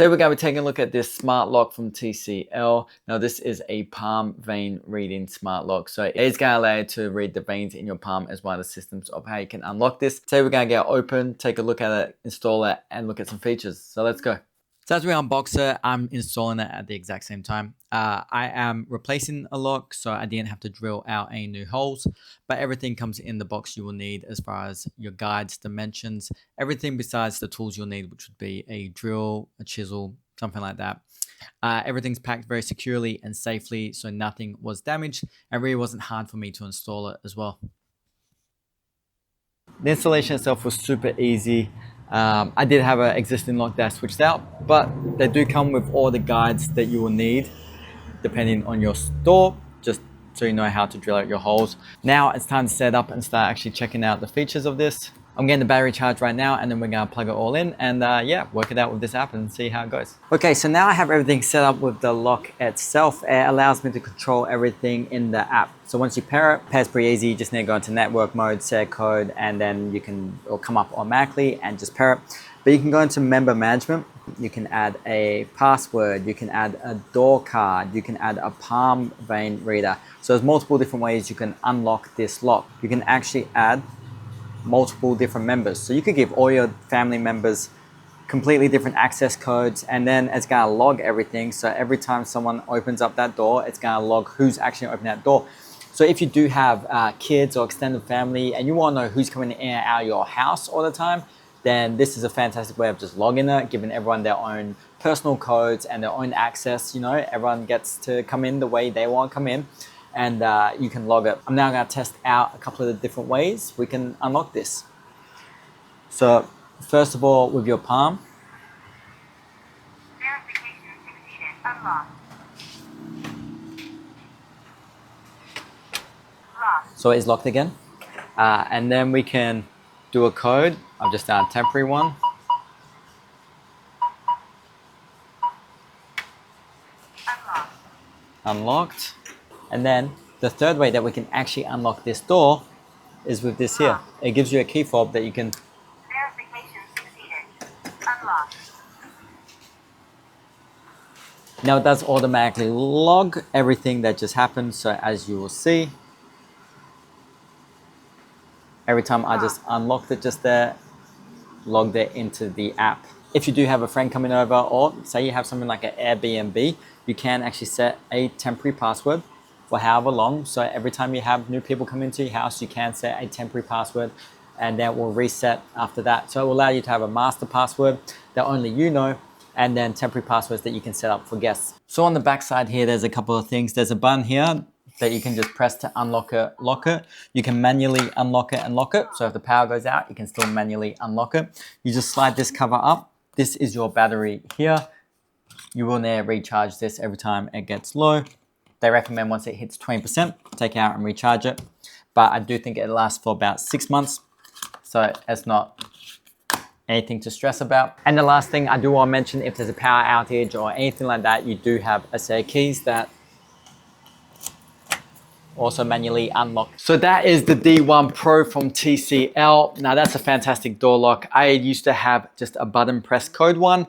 Today we're going to be taking a look at this smart lock from TCL. Now this is a palm vein reading smart lock. So it is going to allow you to read the veins in your palm as one of the systems of how you can unlock this. Today we're going to get it open, take a look at it, install it, and look at some features. So let's go. So as we unbox it, I'm installing it at the exact same time. I am replacing a lock, so I didn't have to drill out any new holes, but everything comes in the box you will need as far as your guides, dimensions, everything besides the tools you'll need, which would be a drill, a chisel, something like that. Everything's packed very securely and safely, so nothing was damaged, and really wasn't hard for me to install it as well. The installation itself was super easy. I did have an existing lock that I switched out, but they do come with all the guides that you will need depending on your store, just so you know how to drill out your holes. Now it's time to set up and start actually checking out the features of this. I'm getting the battery charged right now, and then we're gonna plug it all in and yeah, work it out with this app and see how it goes. Okay, so now I have everything set up with the lock itself. It allows me to control everything in the app. So once you pair it, pair's pretty easy. You just need to go into network mode, set a code, and then it'll come up automatically and just pair it. But you can go into member management. You can add a password, you can add a door card, you can add a palm vein reader. So there's multiple different ways you can unlock this lock. You can actually add multiple different members. So you could give all your family members completely different access codes, and then it's gonna log everything. So every time someone opens up that door, it's gonna log who's actually opening that door. So if you do have kids or extended family and you wanna know who's coming in and out of your house all the time, then this is a fantastic way of just logging it, giving everyone their own personal codes and their own access. You know, everyone gets to come in the way they want to come in, and you can log it. I'm now going to test out a couple of the different ways we can unlock this. So first of all, with your palm. Verification succeeded. Unlocked. Locked. So it's locked again. And then we can do a code. I've just done a temporary one. Unlocked. Unlocked. And then the third way that we can actually unlock this door is with this here. It gives you a key fob that you can. Verification succeeded. Unlocked. Now it does automatically log everything that just happened. So as you will see, every time I just unlocked it just there, logged it into the app. If you do have a friend coming over, or say you have something like an Airbnb, you can actually set a temporary password for however long. So every time you have new people come into your house, you can set a temporary password, and then it will reset after that. So it will allow you to have a master password that only you know, and then temporary passwords that you can set up for guests. So on the back side here, there's a couple of things. There's a button here that you can just press to unlock it, lock it. You can manually unlock it and lock it. So if the power goes out, you can still manually unlock it. You just slide this cover up. This is your battery here. You will need to recharge this every time it gets low. They recommend once it hits 20%, take it out and recharge it. But I do think it lasts for about 6 months. So it's not anything to stress about. And the last thing I do want to mention, if there's a power outage or anything like that, you do have a set of keys that also manually unlock. So that is the D1 Pro from TCL. Now that's a fantastic door lock. I used to have just a button press code one,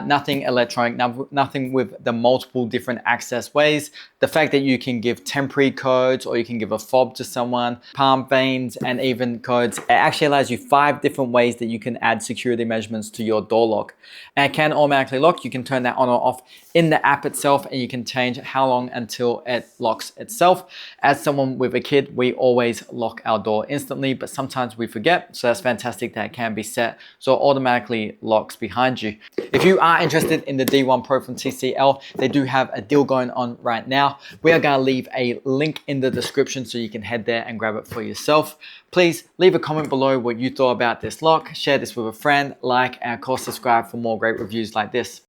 nothing electronic, nothing with the multiple different access ways. The fact that you can give temporary codes, or you can give a fob to someone, palm veins, and even codes. It actually allows you 5 different ways that you can add security measurements to your door lock. And it can automatically lock. You can turn that on or off in the app itself, and you can change how long until it locks itself. As someone with a kid, we always lock our door instantly, but sometimes we forget. So that's fantastic that it can be set so it automatically locks behind you. If you are interested in the D1 Pro from TCL, they do have a deal going on right now. We are going to leave a link in the description so you can head there and grab it for yourself. Please leave a comment below what you thought about this lock, share this with a friend, like, and of course subscribe for more great reviews like this.